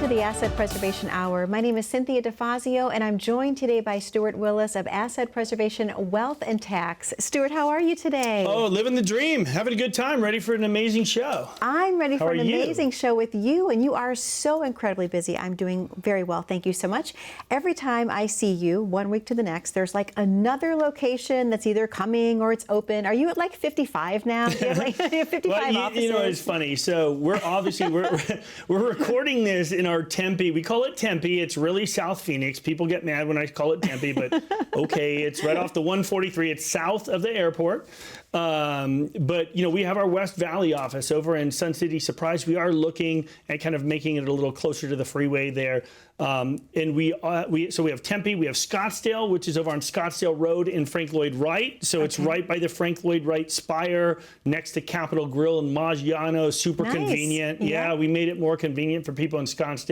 to the Asset Preservation Hour. My name is Cynthia DeFazio, and I'm joined today by Stuart Willis of Asset Preservation Wealth and Tax. Stuart, how are you today? Oh, living the dream, having a good time, ready for an amazing show. I'm ready for an amazing show with you, and you are so incredibly busy. I'm doing very well, thank you so much. Every time I see you, one week to the next, there's like another location that's either coming or it's open. Are you at like 55 now? Do you have like 55 offices? You know, it's funny. So we're obviously, we're recording this in our Tempe. We call it Tempe. It's really South Phoenix. People get mad when I call it Tempe, but okay, it's right off the 143. It's south of the airport. But, you know, we have our West Valley office over in Sun City Surprise. We are looking at kind of making it a little closer to the freeway there. And we have Tempe, we have Scottsdale, which is over on Scottsdale Road in Frank Lloyd Wright. So it's right by the Frank Lloyd Wright Spire, next to Capitol Grill and Maggiano. Super convenient. Yeah, we made it more convenient for people in Scottsdale.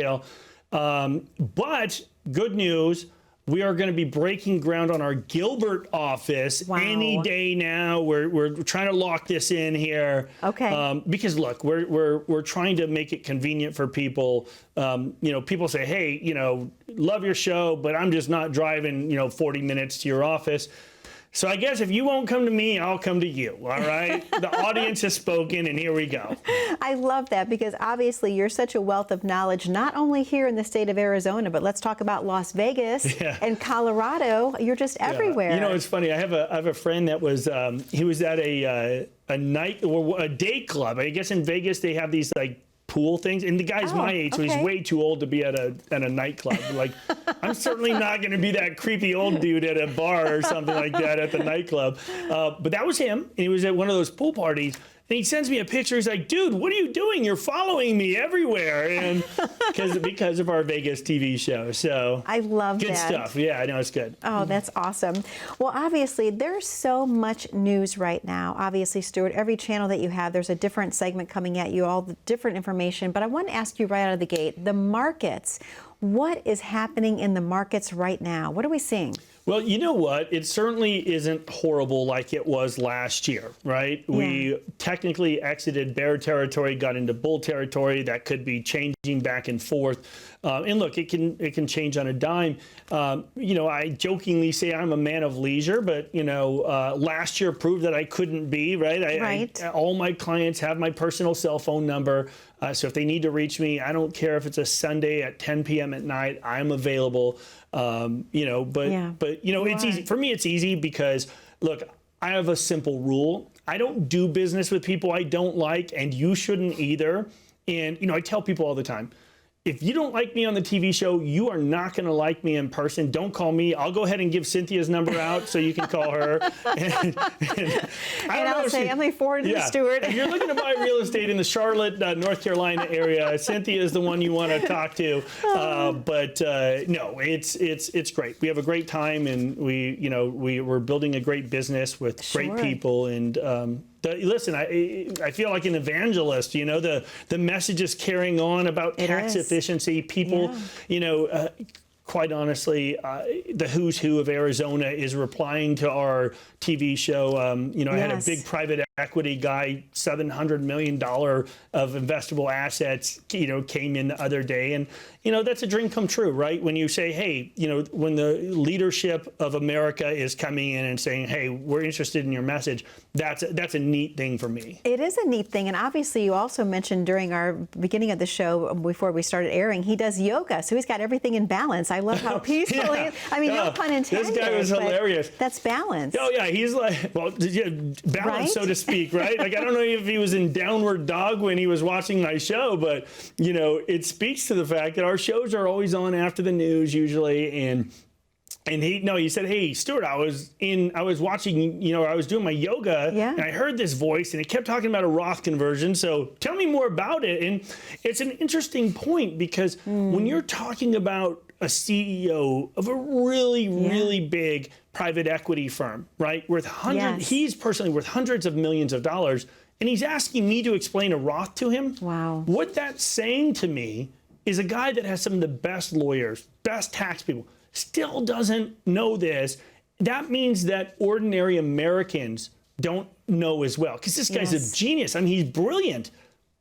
But good news, we are going to be breaking ground on our Gilbert office any day now. We're trying to lock this in here. Okay. Because look, we're trying to make it convenient for people. You know, people say, hey, you know, love your show, but I'm just not driving, you know, 40 minutes to your office. So I guess if you won't come to me, I'll come to you, all right? The audience has spoken, and here we go. I love that, because obviously you're such a wealth of knowledge, not only here in the state of Arizona, but let's talk about Las Vegas and Colorado. You're just everywhere. You know, it's funny. I have a friend that was, he was at a night or a day club. I guess in Vegas they have these like pool things, and the guy's my age, so he's way too old to be at a nightclub. Like, I'm certainly not going to be that creepy old dude at a bar or something like that at the nightclub. But that was him, and he was at one of those pool parties. And he sends me a picture. He's like, dude, what are you doing? You're following me everywhere. And because of our Vegas TV show. So I love that. Good stuff. Yeah, I know, it's good. Oh, that's awesome. Well, obviously, there's so much news right now. Obviously, Stuart, every channel that you have, there's a different segment coming at you, all the different information. But I want to ask you right out of the gate, the markets. What is happening in the markets right now? What are we seeing? Well, you know what? It certainly isn't horrible like it was last year, right? Yeah. We technically exited bear territory, got into bull territory. That could be changing back and forth. And look, it can change on a dime. You know, I jokingly say I'm a man of leisure, but, you know, last year proved that I couldn't be, right? All my clients have my personal cell phone number. So if they need to reach me, I don't care if it's a Sunday at 10 p.m. at night, I'm available. You know, but you know, it's easy for me. It's easy because, look, I have a simple rule. I don't do business with people I don't like, and you shouldn't either. And, you know, I tell people all the time, if you don't like me on the TV show, you are not going to like me in person. Don't call me. I'll go ahead and give Cynthia's number out so you can call her. And I'll say, Emily Ford and Stuart. If you're looking to buy real estate in the Charlotte, North Carolina area, Cynthia is the one you want to talk to. No, it's great. We have a great time, and we're building a great business with great people. And listen, I feel like an evangelist. You know, the message is carrying on about tax efficiency. People, you know, quite honestly, the who's who of Arizona is replying to our TV show. You know, I had a big private equity guy, $700 million of investable assets, you know, came in the other day. And, you know, that's a dream come true, right? When you say, hey, you know, when the leadership of America is coming in and saying, hey, we're interested in your message, that's a neat thing for me. It is a neat thing. And obviously you also mentioned during our beginning of the show, before we started airing, he does yoga. So he's got everything in balance. I love how peaceful he is. I mean, no pun intended. This guy was hilarious. That's balance. Oh, yeah. He's like, well, balance, so to speak, right? Like, I don't know if he was in downward dog when he was watching my show, but, you know, it speaks to the fact that our shows are always on after the news usually. And he said, hey, Stuart, I was watching, you know, I was doing my yoga and I heard this voice and it kept talking about a Roth conversion. So tell me more about it. And it's an interesting point because when you're talking about a CEO of a really, really big private equity firm, right? Worth he's personally worth hundreds of millions of dollars. And he's asking me to explain a Roth to him. Wow. What that's saying to me is a guy that has some of the best lawyers, best tax people, still doesn't know this. That means that ordinary Americans don't know as well. Because this guy's a genius. I mean, he's brilliant.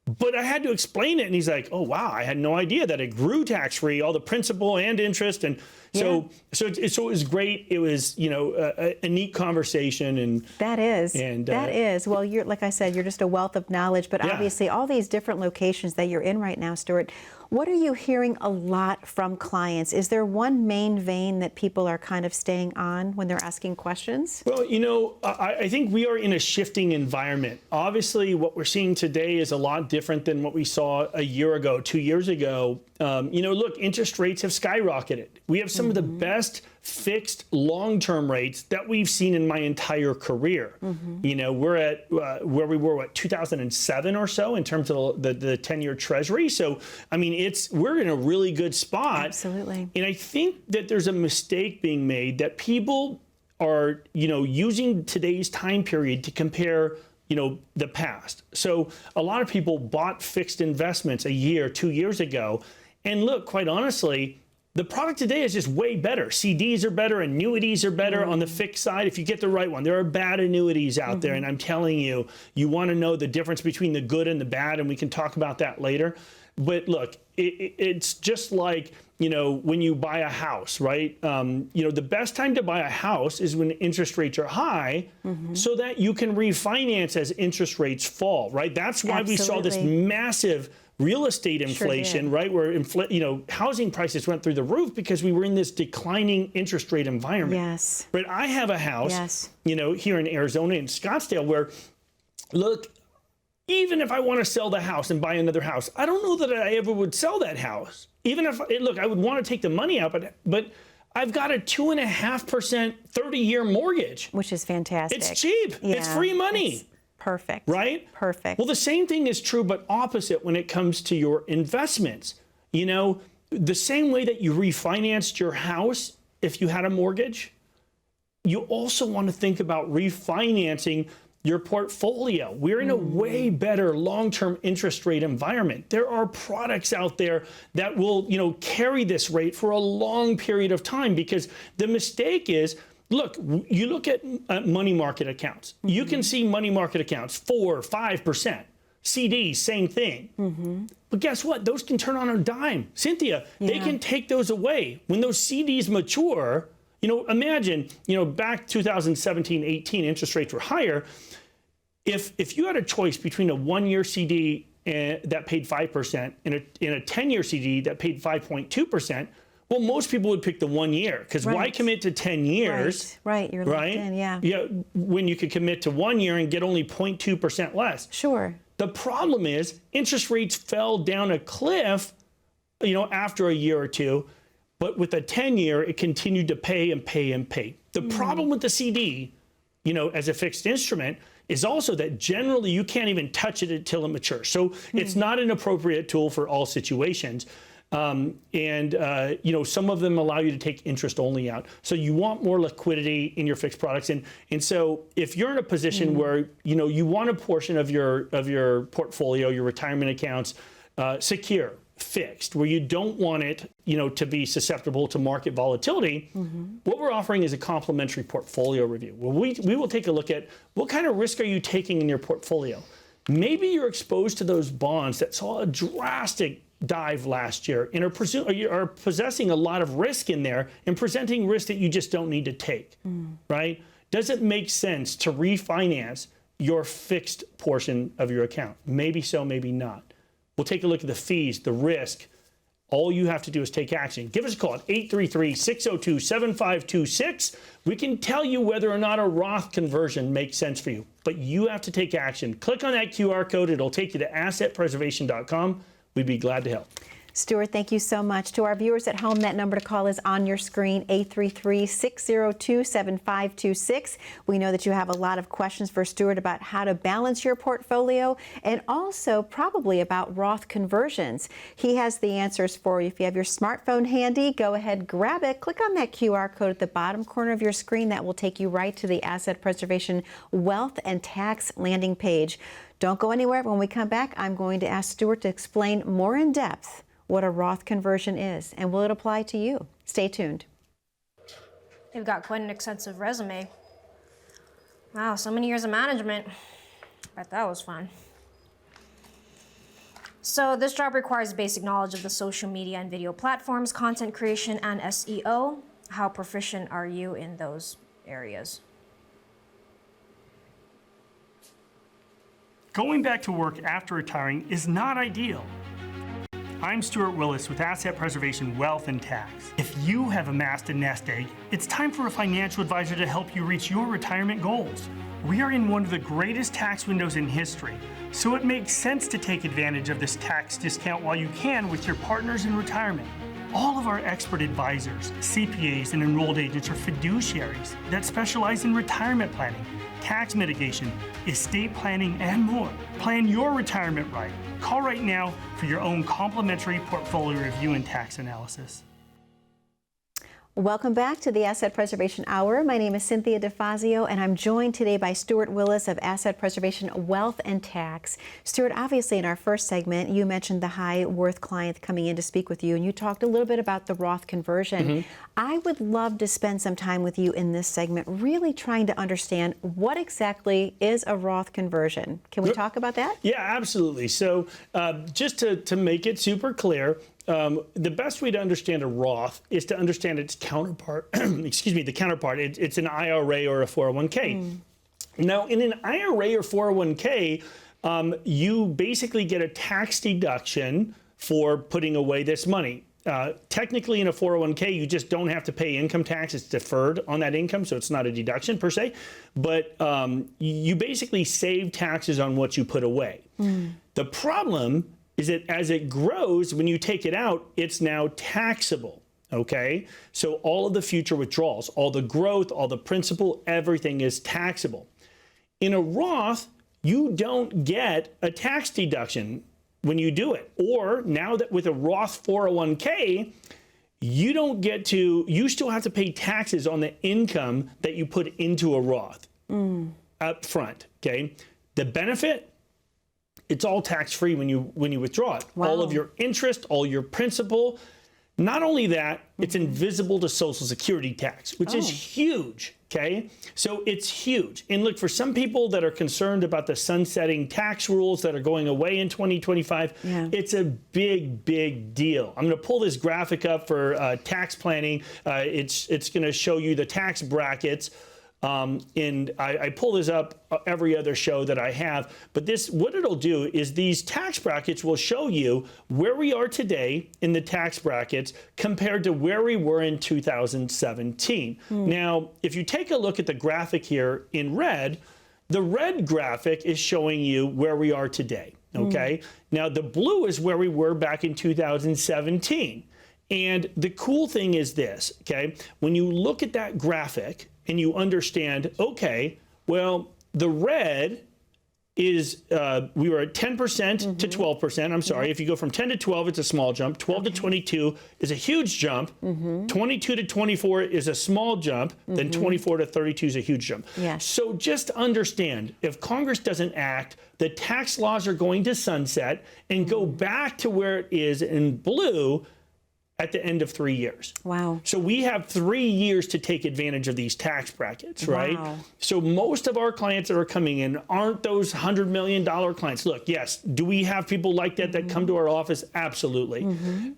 But I had to explain it, and he's like, "Oh wow, I had no idea that it grew tax-free, all the principal and interest." And so it was great. It was, you know, a neat conversation, and that is. Well, you're, like I said, you're just a wealth of knowledge. But obviously, all these different locations that you're in right now, Stuart. What are you hearing a lot from clients? Is there one main vein that people are kind of staying on when they're asking questions? Well, you know, I think we are in a shifting environment. Obviously, what we're seeing today is a lot different than what we saw a year ago, 2 years ago. You know, look, interest rates have skyrocketed. We have some of the best fixed long-term rates that we've seen in my entire career. You know, we're at where we were, 2007 or so in terms of the 10-year Treasury. So, I mean, we're in a really good spot. Absolutely. And I think that there's a mistake being made that people are, you know, using today's time period to compare, you know, the past. So a lot of people bought fixed investments a year, 2 years ago. And look, quite honestly, the product today is just way better. CDs are better, annuities are better on the fixed side if you get the right one. There are bad annuities out there, and I'm telling you, you want to know the difference between the good and the bad, and we can talk about that later. But look, it's just like, you know, when you buy a house, right? You know, the best time to buy a house is when interest rates are high, so that you can refinance as interest rates fall, right? That's why we saw this massive real estate inflation, right? Where you know, housing prices went through the roof because we were in this declining interest rate environment. Yes. But I have a house, you know, here in Arizona, in Scottsdale, where, look, even if I want to sell the house and buy another house, I don't know that I ever would sell that house. Even if, look, I would want to take the money out, but I've got a 2.5% 30-year mortgage. Which is fantastic. It's cheap. Yeah, it's free money. It's perfect. Right? Perfect. Well, the same thing is true, but opposite when it comes to your investments. You know, the same way that you refinanced your house if you had a mortgage, you also want to think about refinancing your portfolio. We're in a way better long-term interest rate environment. There are products out there that will, you know, carry this rate for a long period of time, because the mistake is, look, you look at money market accounts. You can see money market accounts 4 or 5%. CDs, same thing. But guess what? Those can turn on a dime. Cynthia, they can take those away. When those CDs mature, you know, imagine, you know, back 2017, 18, interest rates were higher. If you had a choice between a 1-year CD that paid 5% and a 10-year CD that paid 5.2%, well, most people would pick the 1 year, because why commit to 10 years? Right, you're locked in, Yeah, when you could commit to 1 year and get only 0.2% less. Sure. The problem is interest rates fell down a cliff, you know, after a year or two, but with a 10-year, it continued to pay and pay and pay. The problem with the CD, you know, as a fixed instrument, is also that generally you can't even touch it until it matures. So it's not an appropriate tool for all situations. You know, some of them allow you to take interest only out. So you want more liquidity in your fixed products. And so if you're in a position where, you know, you want a portion of your portfolio, your retirement accounts, secure, fixed, where you don't want it, you know, to be susceptible to market volatility, what we're offering is a complimentary portfolio review. Well, we will take a look at what kind of risk are you taking in your portfolio. Maybe you're exposed to those bonds that saw a drastic dive last year and are possessing a lot of risk in there and presenting risk that you just don't need to take, right? Does it make sense to refinance your fixed portion of your account? Maybe so, maybe not. We'll take a look at the fees, the risk. All you have to do is take action. Give us a call at 833-602-7526. We can tell you whether or not a Roth conversion makes sense for you, but you have to take action. Click on that QR code. It'll take you to assetpreservation.com. We'd be glad to help. Stuart, thank you so much. To our viewers at home, that number to call is on your screen, 833-602-7526. We know that you have a lot of questions for Stuart about how to balance your portfolio and also probably about Roth conversions. He has the answers for you. If you have your smartphone handy, go ahead, grab it. Click on that QR code at the bottom corner of your screen. That will take you right to the Asset Preservation Wealth and Tax landing page. Don't go anywhere. When we come back, I'm going to ask Stuart to explain more in depth what a Roth conversion is, and will it apply to you? Stay tuned. You've got quite an extensive resume. Wow, so many years of management. Bet that was fun. So this job requires basic knowledge of the social media and video platforms, content creation, and SEO. How proficient are you in those areas? Going back to work after retiring is not ideal. I'm Stuart Willis with Asset Preservation Wealth and Tax. If you have amassed a nest egg, it's time for a financial advisor to help you reach your retirement goals. We are in one of the greatest tax windows in history, so it makes sense to take advantage of this tax discount while you can with your partners in retirement. All of our expert advisors, CPAs, and enrolled agents are fiduciaries that specialize in retirement planning, tax mitigation, estate planning, and more. Plan your retirement right. Call right now for your own complimentary portfolio review and tax analysis. Welcome back to the Asset Preservation Hour. My name is Cynthia DeFazio, and I'm joined today by Stuart Willis of Asset Preservation Wealth and Tax. Stuart, obviously in our first segment, you mentioned the high worth client coming in to speak with you, and you talked a little bit about the Roth conversion. I would love to spend some time with you in this segment, really trying to understand what exactly is a Roth conversion. Can we talk about that? Yeah, absolutely. So just to make it super clear, the best way to understand a Roth is to understand its counterpart. Excuse me, the counterpart. It's an IRA or a 401k. Now, in an IRA or 401k, you basically get a tax deduction for putting away this money. Technically, in a 401k, you just don't have to pay income tax. It's deferred on that income, so it's not a deduction per se. But you basically save taxes on what you put away. The problem is that as it grows, when you take it out, it's now taxable, okay? So all of the future withdrawals, all the growth, all the principal, everything is taxable. In a Roth, you don't get a tax deduction when you do it. Or now that with a Roth 401k, you still have to pay taxes on the income that you put into a Roth up front, okay? The benefit, it's all tax-free when you withdraw it. Wow. All of your interest, all your principal. Not only that, it's invisible to Social Security tax, which is huge, okay? So it's huge. And look, for some people that are concerned about the sunsetting tax rules that are going away in 2025, it's a big, big deal. I'm gonna pull this graphic up for tax planning. It's gonna show you the tax brackets. And I pull this up every other show that I have, but what it'll do is these tax brackets will show you where we are today in the tax brackets compared to where we were in 2017. Now, if you take a look at the graphic here in red, the red graphic is showing you where we are today, okay? Now, the blue is where we were back in 2017. And the cool thing is this, okay? When you look at that graphic, and you understand, okay, well, the red is, we were at 10% to 12%. I'm sorry, if you go from 10 to 12, it's a small jump. 12 to 22 is a huge jump. 22 to 24 is a small jump. Then 24 to 32 is a huge jump. So just understand, if Congress doesn't act, the tax laws are going to sunset and go back to where it is in blue at the end of 3 years. Wow. So we have 3 years to take advantage of these tax brackets, right? Wow. So most of our clients that are coming in aren't those $100 million clients. Look, yes, do we have people like that that come to our office? Absolutely.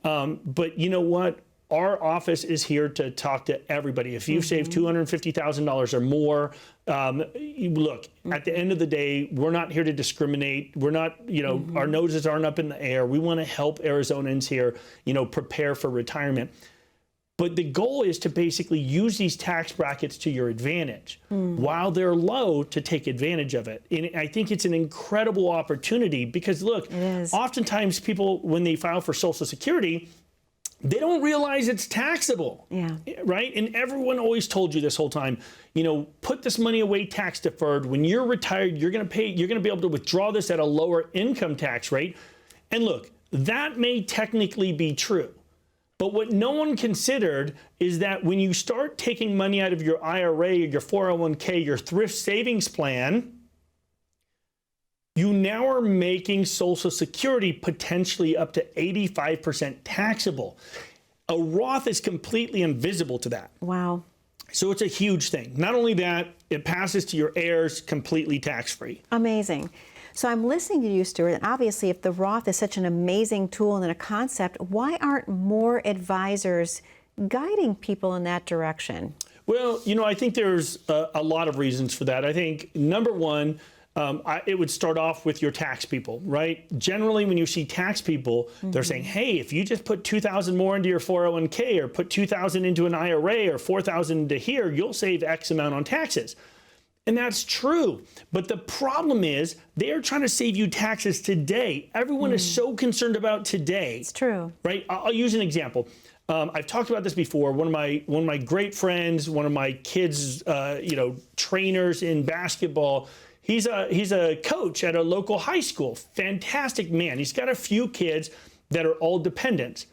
But you know what? Our office is here to talk to everybody. If you've saved $250,000 or more, look, at the end of the day, we're not here to discriminate. We're not, our noses aren't up in the air. We want to help Arizonans here, prepare for retirement. But the goal is to basically use these tax brackets to your advantage while they're low, to take advantage of it. And I think it's an incredible opportunity because, look, oftentimes people, when they file for Social Security, they don't realize it's taxable, right? And everyone always told you this whole time, put this money away tax deferred. When you're retired, you're going to be able to withdraw this at a lower income tax rate. And look, that may technically be true. But what no one considered is that when you start taking money out of your IRA or your 401k, your thrift savings plan, you now are making Social Security potentially up to 85% taxable. A Roth is completely invisible to that. Wow. So it's a huge thing. Not only that, it passes to your heirs completely tax-free. Amazing. So I'm listening to you, Stuart, and obviously if the Roth is such an amazing tool and a concept, why aren't more advisors guiding people in that direction? Well, I think there's a lot of reasons for that. I think, number one, it would start off with your tax people, right? Generally, when you see tax people, they're saying, hey, if you just put $2,000 more into your 401k or put $2,000 into an IRA or $4,000 into here, you'll save X amount on taxes. And that's true. But the problem is they are trying to save you taxes today. Everyone is so concerned about today. It's true. Right? I'll use an example. I've talked about this before. One of my great friends, one of my kids, trainers in basketball. He's a coach at a local high school. Fantastic man. He's got a few kids that are all dependents.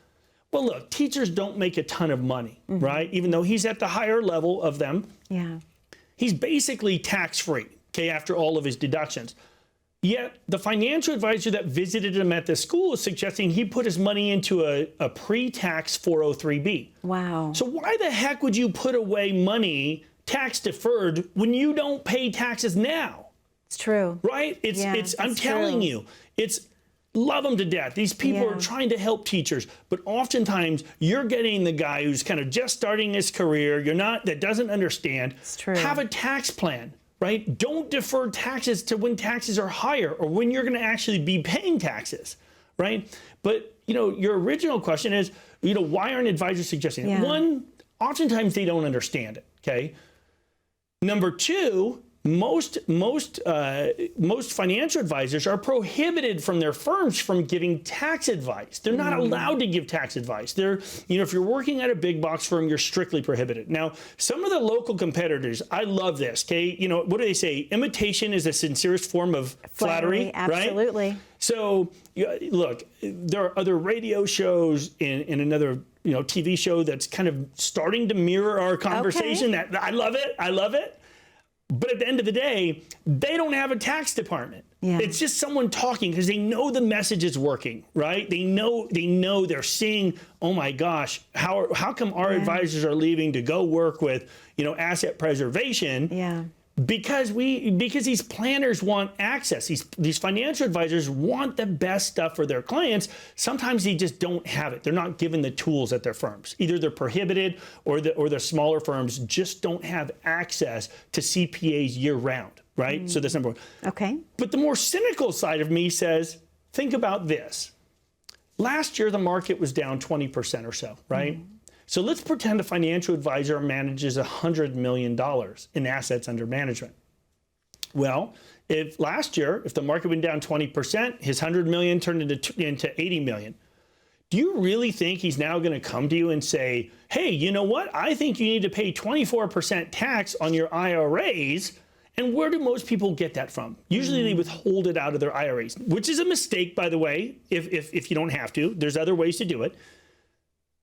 Well, look, teachers don't make a ton of money, right? Even though he's at the higher level of them. Yeah. He's basically tax-free, okay, after all of his deductions. Yet the financial advisor that visited him at the school is suggesting he put his money into a pre-tax 403B. Wow. So why the heck would you put away money tax deferred when you don't pay taxes now? It's true. Right? I'm telling you, love them to death. These people are trying to help teachers, but oftentimes you're getting the guy who's kind of just starting his career, that doesn't understand. It's true. Have a tax plan. Right? Don't defer taxes to when taxes are higher or when you're going to actually be paying taxes, right? But, your original question is, why aren't advisors suggesting it? One, oftentimes they don't understand it, okay? Number two, most financial advisors are prohibited from their firms from giving tax advice. They're not allowed to give tax advice. If you're working at a big box firm, you're strictly prohibited. Now, some of the local competitors, I love this, okay? What do they say? Imitation is the sincerest form of flattery, absolutely. Right? So, look, there are other radio shows in another TV show that's kind of starting to mirror our conversation. Okay. That I love it. But at the end of the day, they don't have a tax department. Yeah. It's just someone talking because they know the message is working, right? They know they're seeing, oh my gosh, how come our advisors are leaving to go work with, asset preservation? Yeah. Because these planners want access. These financial advisors want the best stuff for their clients. Sometimes they just don't have it. They're not given the tools at their firms. Either they're prohibited or the smaller firms just don't have access to CPAs year round, right? So that's number one. Okay. But the more cynical side of me says, think about this. Last year, the market was down 20% or so, right? So let's pretend a financial advisor manages $100 million in assets under management. Well, if last year, if the market went down 20%, his $100 million turned into $80 million. Do you really think he's now going to come to you and say, hey, you know what? I think you need to pay 24% tax on your IRAs. And where do most people get that from? Usually they withhold it out of their IRAs, which is a mistake, by the way, if you don't have to. There's other ways to do it.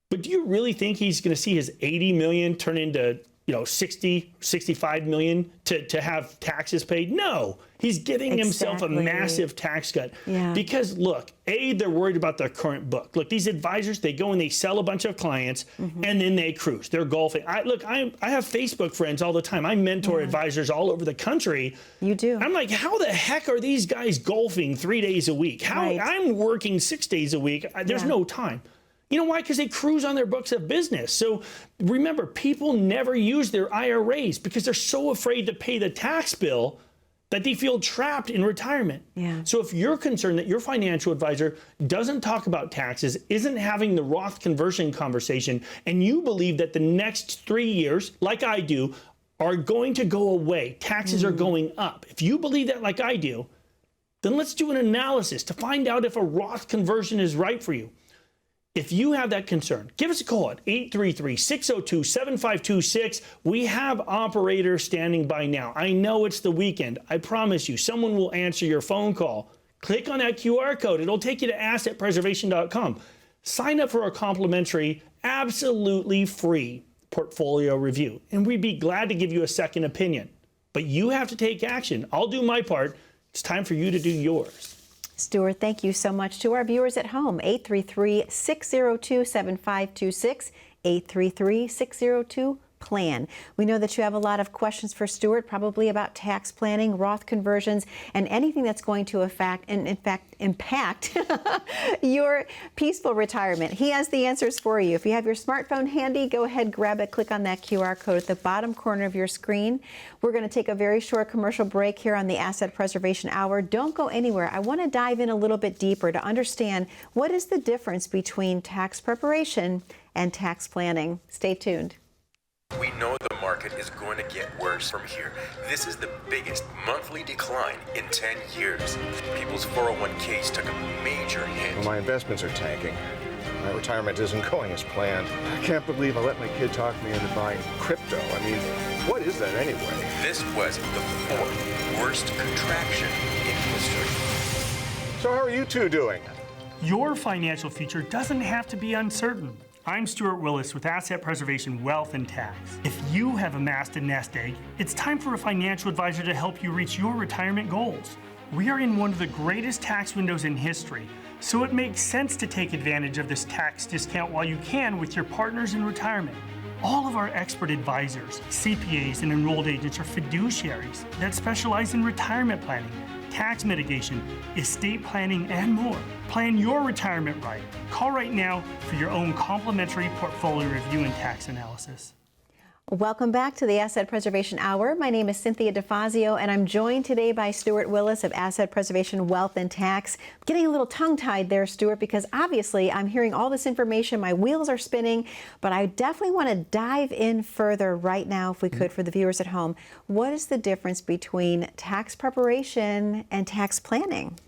But do you really think he's going to see his 80 million turn into, 60, 65 million to have taxes paid? No, he's giving himself a massive tax cut. Yeah. Because look, they're worried about their current book. Look, these advisors, they go and they sell a bunch of clients and then they cruise. They're golfing. I have Facebook friends all the time. I mentor advisors all over the country. You do. I'm like, how the heck are these guys golfing 3 days a week? I'm working 6 days a week. There's no time. You know why? Because they cruise on their books of business. So remember, people never use their IRAs because they're so afraid to pay the tax bill that they feel trapped in retirement. Yeah. So if you're concerned that your financial advisor doesn't talk about taxes, isn't having the Roth conversion conversation, and you believe that the next 3 years, like I do, are going to go away, taxes are going up. If you believe that like I do, then let's do an analysis to find out if a Roth conversion is right for you. If you have that concern, give us a call at 833-602-7526. We have operators standing by now. I know it's the weekend. I promise you, someone will answer your phone call. Click on that QR code. It'll take you to assetpreservation.com. Sign up for a complimentary, absolutely free portfolio review, and we'd be glad to give you a second opinion. But you have to take action. I'll do my part. It's time for you to do yours. Stuart, thank you so much. To our viewers at home, 833-602-7526, 833-602-7526. plan. We know that you have a lot of questions for Stuart, probably about tax planning, Roth conversions, and anything that's going to impact your peaceful retirement. He has the answers for you. If you have your smartphone handy, go ahead, grab it, click on that QR code at the bottom corner of your screen. We're going to take a very short commercial break here on the Asset Preservation Hour. Don't go anywhere. I want to dive in a little bit deeper to understand what is the difference between tax preparation and tax planning. Stay tuned. We know the market is going to get worse from here. This is the biggest monthly decline in 10 years. People's 401ks took a major hit. Well, my investments are tanking. My retirement isn't going as planned. I can't believe I let my kid talk me into buying crypto. I mean, what is that anyway? This was the fourth worst contraction in history. So how are you two doing? Your financial future doesn't have to be uncertain. I'm Stuart Willis with Asset Preservation Wealth and Tax. If you have amassed a nest egg, it's time for a financial advisor to help you reach your retirement goals. We are in one of the greatest tax windows in history, so it makes sense to take advantage of this tax discount while you can with your partners in retirement. All of our expert advisors, CPAs, and enrolled agents are fiduciaries that specialize in retirement planning, tax mitigation, estate planning, and more. Plan your retirement right. Call right now for your own complimentary portfolio review and tax analysis. Welcome back to the Asset Preservation Hour. My name is Cynthia DeFazio, and I'm joined today by Stuart Willis of Asset Preservation Wealth and Tax. Getting a little tongue-tied there, Stuart, because obviously I'm hearing all this information, my wheels are spinning, but I definitely want to dive in further right now, if we could, for the viewers at home. What is the difference between tax preparation and tax planning?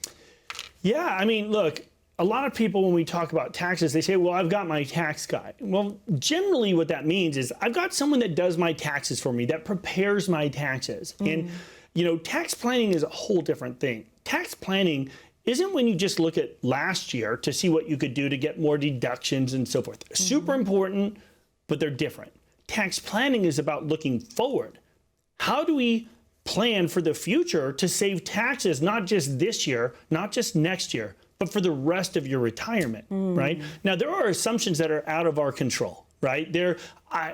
Yeah, I mean, look, a lot of people, when we talk about taxes, they say, well, I've got my tax guy. Well, generally what that means is I've got someone that does my taxes for me, that prepares my taxes. And, you know, tax planning is a whole different thing. Tax planning isn't when you just look at last year to see what you could do to get more deductions and so forth. Super important, but they're different. Tax planning is about looking forward. How do we plan for the future to save taxes, not just this year, not just next year, but for the rest of your retirement, right? Now, there are assumptions that are out of our control, right?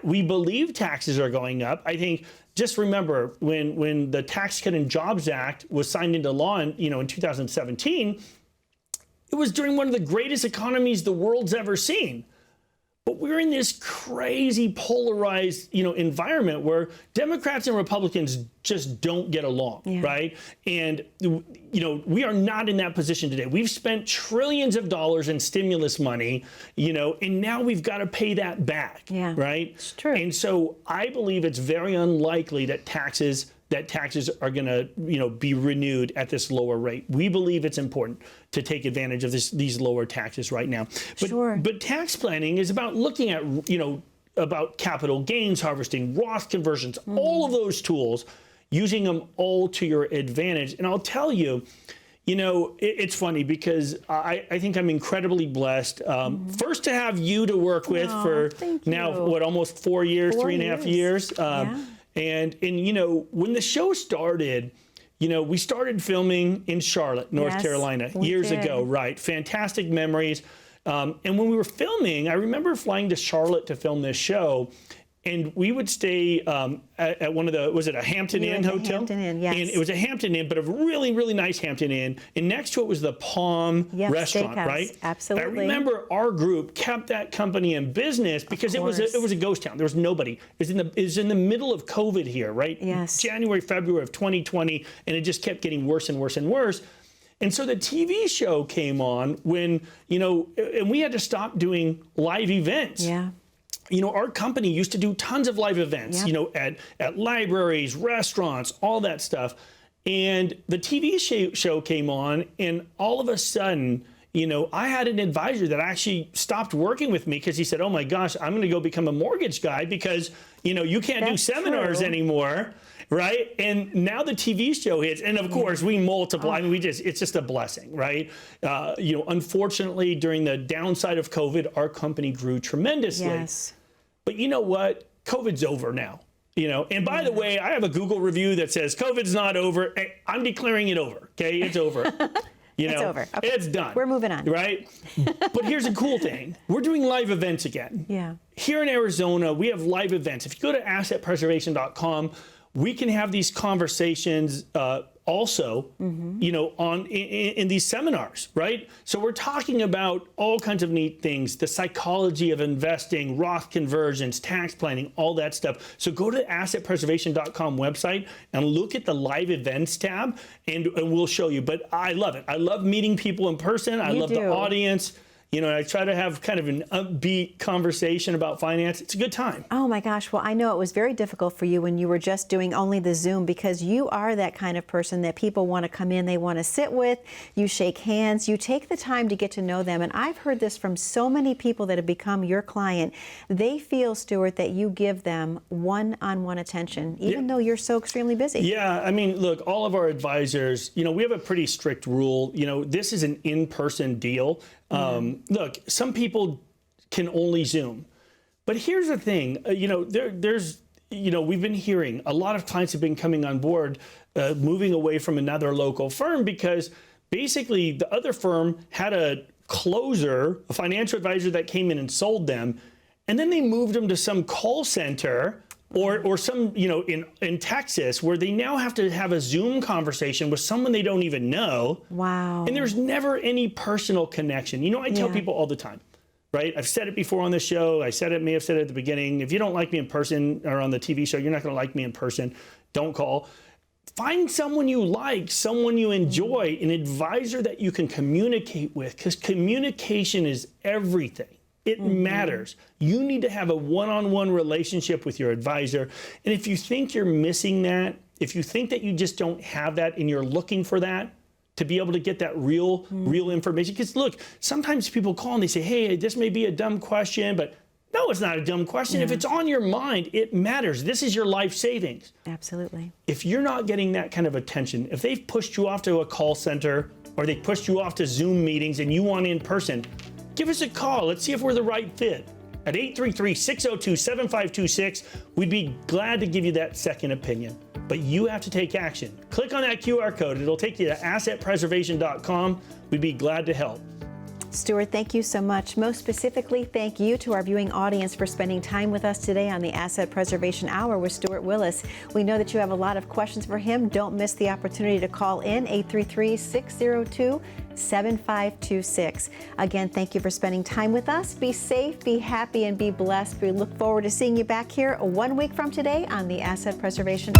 We believe taxes are going up. I think, just remember, when the Tax Cut and Jobs Act was signed into law in 2017, it was during one of the greatest economies the world's ever seen. But we're in this crazy polarized, environment where Democrats and Republicans just don't get along, right? And, we are not in that position today. We've spent trillions of dollars in stimulus money, and now we've got to pay that back, right? It's true. And so I believe it's very unlikely that taxes are going to, be renewed at this lower rate. We believe it's important to take advantage of these lower taxes right now. But tax planning is about looking at, about capital gains harvesting, Roth conversions, all of those tools, using them all to your advantage. And I'll tell you, it's funny because I think I'm incredibly blessed. First to have you to work with for now, almost 4 years, 3.5 years. And when the show started, we started filming in Charlotte, North Carolina, years ago, right? Fantastic memories. And when we were filming, I remember flying to Charlotte to film this show. And we would stay at one of the, was it a Hampton Inn hotel? Hampton Inn, yes. And it was a Hampton Inn, but a really, really nice Hampton Inn. And next to it was the Palm restaurant, steakhouse. right? Absolutely. I remember our group kept that company in business because it was a ghost town. There was nobody. It was in the middle of COVID here, right? Yes. January, February of 2020, and it just kept getting worse and worse and worse. And so the TV show came on when, and we had to stop doing live events. Yeah. Our company used to do tons of live events, at libraries, restaurants, all that stuff. And the TV show came on, and all of a sudden, I had an advisor that actually stopped working with me because he said, oh my gosh, I'm going to go become a mortgage guy because, you can't do seminars anymore. Right. And now the TV show hits. And of course, we multiply. I mean, it's just a blessing. Right. Unfortunately, during the downside of COVID, our company grew tremendously. Yes. But you know what? COVID's over now. And by the way, I have a Google review that says COVID's not over. I'm declaring it over. OK, it's over. You know, It's over. Okay. It's done. We're moving on. Right? But here's a cool thing. We're doing live events again. Yeah. Here in Arizona, we have live events. If you go to assetpreservation.com, we can have these conversations also, you know, in these seminars, right? So we're talking about all kinds of neat things, the psychology of investing, Roth conversions, tax planning, all that stuff. So go to assetpreservation.com website and look at the live events tab, and we'll show you. But I love it. I love meeting people in person. I love the audience. You know, I try to have kind of an upbeat conversation about finance. It's a good time. Oh my gosh. Well, I know it was very difficult for you when you were just doing only the Zoom, because you are that kind of person that people want to come in, they want to sit with, you shake hands, you take the time to get to know them. And I've heard this from so many people that have become your client. They feel, Stuart, that you give them one-on-one attention, even though you're so extremely busy. Yeah, I mean, look, all of our advisors, you know, we have a pretty strict rule. You know, this is an in-person deal. Look, some people can only Zoom, but here's the thing, you know, there's, you know, we've been hearing a lot of clients have been coming on board, moving away from another local firm because basically the other firm had a closer, a financial advisor that came in and sold them, and then they moved them to some call center or some, you know, in Texas, where they now have to have a Zoom conversation with someone they don't even know. Wow. And there's never any personal connection. You know, I tell people all the time, right? I've said it before on the show. May have said it at the beginning. If you don't like me in person or on the TV show, you're not going to like me in person. Don't call. Find someone you like, someone you enjoy, an advisor that you can communicate with, because communication is everything. It matters. You need to have a one-on-one relationship with your advisor. And if you think you're missing that, if you think that you just don't have that and you're looking for that, to be able to get that real information. Because look, sometimes people call and they say, hey, this may be a dumb question, but no, it's not a dumb question. If it's on your mind, it matters. This is your life savings. Absolutely. If you're not getting that kind of attention, if they've pushed you off to a call center or they pushed you off to Zoom meetings and you want in person, give us a call. Let's see if we're the right fit. At 833-602-7526, we'd be glad to give you that second opinion. But you have to take action. Click on that QR code. It'll take you to assetpreservation.com. We'd be glad to help. Stuart, thank you so much. Most specifically, thank you to our viewing audience for spending time with us today on the Asset Preservation Hour with Stuart Willis. We know that you have a lot of questions for him. Don't miss the opportunity to call in 833-602-7526. Again, thank you for spending time with us. Be safe, be happy, and be blessed. We look forward to seeing you back here 1 week from today on the Asset Preservation.